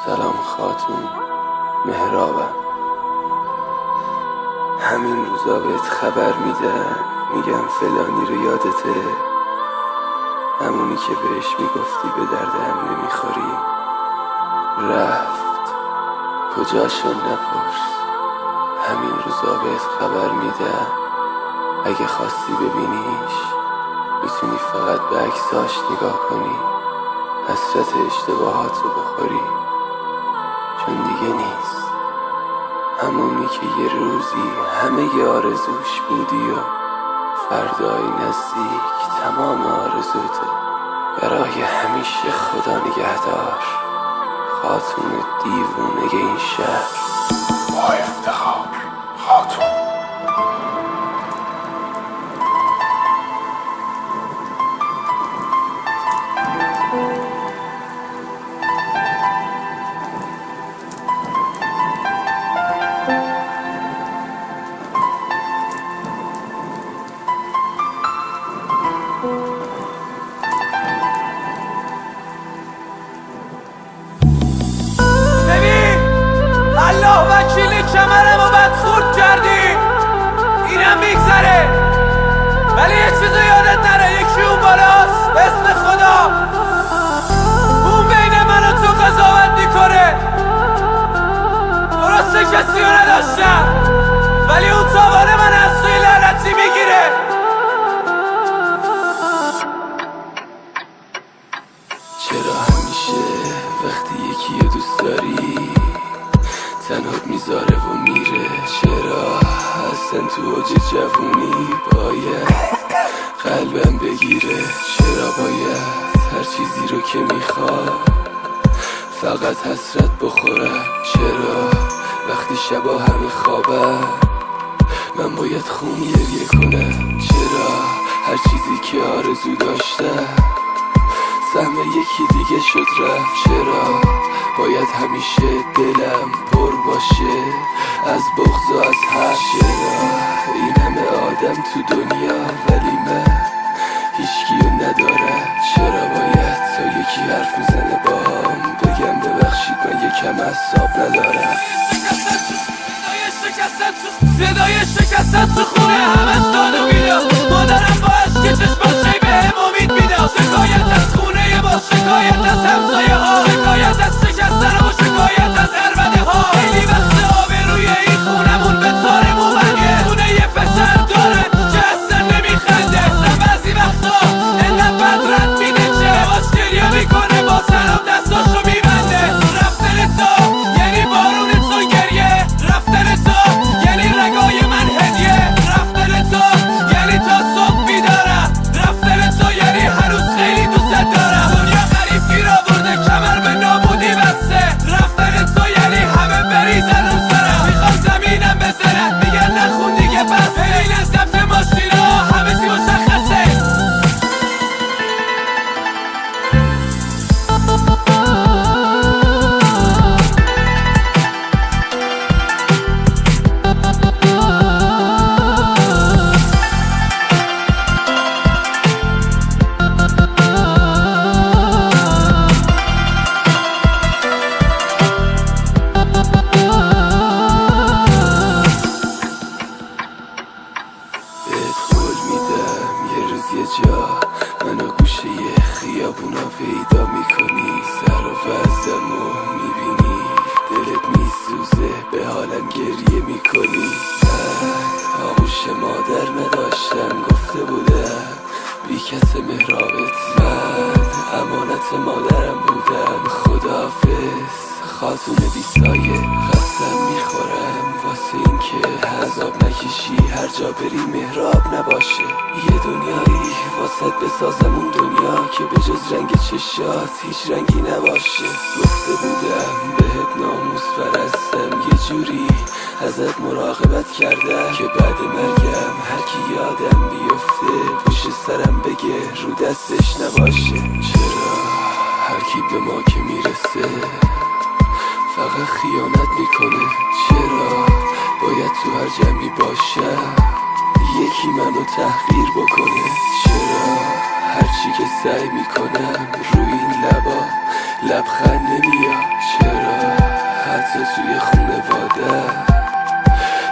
سلام خاتون مهرابم. همین روزا بهت خبر میدم، میگم فلانی رو یادته؟ همونی که بهش میگفتی به دردم نمیخوری. رفت کجاشو نپرس. همین روزا بهت خبر میدم، اگه خواستی ببینیش میتونی فقط به عکساش نگاه کنی، حسرت اشتباهات رو بخوری، چون دیگه نیست همونی که یه روزی همه ی آرزوش بودی و فردای نزدیک تمام آرزوتو. برای همیشه خدا نگهدار، خاتون دیوونه این شهر. با افتخار خاتون. وکیلی کمرم و بد خورد کردی، اینم میگذره، ولی یه چیزو یادت نره، یکی اون بالاست به اسم خدا، اون بین من و تو قضاوت میکنه. درسته کسی رو نداشتم، ولی اون تاوان من از سوی لعنتی میگیره. چرا همیشه وقتی یکی رو دوست داری تنهات میذاره و میره؟ چرا اصلا تو اوج جوونی باید قلبم بگیره؟ چرا باید هر چیزی رو که میخوام فقط حسرت بخورم؟ چرا وقتی شبا همه خوابم من باید خون گریه کنم؟ چرا هر چیزی که آرزو داشتم سهم یکی دیگه شد رفت؟ چرا باید همیشه دلم پر باشه از بغض و از حق؟ چرا این همه آدم تو دنیا ولی من هیچکیو ندارم؟ چرا باید تا یکی حرف میزنه باهام بگم ببخشید من یکم اعصاب ندارم؟ صدای شکستن تو خونه همه داد و بیداد، مادرم با عشق چشماش بهم امید میداد. شکایت از خونه با شکایت از همسایه ها، شکایت از شکستن و شکایت از عربده ها. خیلی وقت آبروی این خونمون به تار مومنیه، خونه یه پسر داره که اصلا نمیخنده. بعضی وقتا انقدر بد رد میده که باش گریه میکنه، با سلام دستاشو میبنده. رفتن تو یعنی بارون تو گریه، رفتن تو یعنی رگای من هدیه، رفتن تو یعنی تا صبح بیدارم، رفتن تو یعنی هنوز خیلی دوست دارم. دنیا غریب گیر آورده کمر به نابودی بسته، رفتن تو یعنی همه بریزن رو سرم. میخوام زمینم بزنم میگن نخون دیگه بس، این ضبط ماشینا همه چی مشخصه. یه جا منو گوشه یه خیابونا پیدا میکنی، سر و وزمو میبینی، دلت میسوزه به حالم گریه میکنی. من آغوش مادر نداشتم، گفته بودم بی کس مهرابت، من امانت مادرم بودم. خداحافظ خاتون بی سایه، قسم میخورم واسه این که عذاب نکشی، هر جا بری مهراب نباشه. یه دنیایی واسه بسازم، اون دنیا که به جز رنگ چشات هیچ رنگی نباشه. گفته بودم بهت ناموس پرستم، یه جوری ازت مراقبت کردم که بعد مرگم هر کی یادم بیفته پشت سرم بگه رو دستش نباشه. چرا هر کی به ما که میرسه فقط خیانت میکنه؟ چرا باید تو هر جمعی باشم یکی منو تحقیر بکنه؟ چرا هرچی که سعی میکنم روی این لبا لبخند نمیاد چرا حتی توی خونواده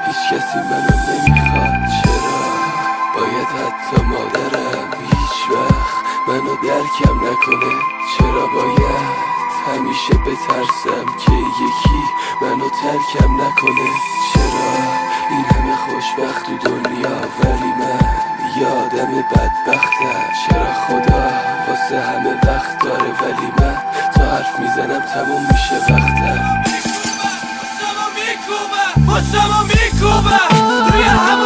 هیچ کسی منو نمیخواد چرا باید حتی مادرم هیچ وقت منو درکم نکنه چرا باید همیشه بترسم که یکی منو ترکم نکنه چرا این همه خوشبخت تو دنیا ولی من یادم بدبختم چرا خدا واسه همه وقت داره ولی من تا حرف میزنم تموم میشه وقتم مشتمو میکوبم روی همون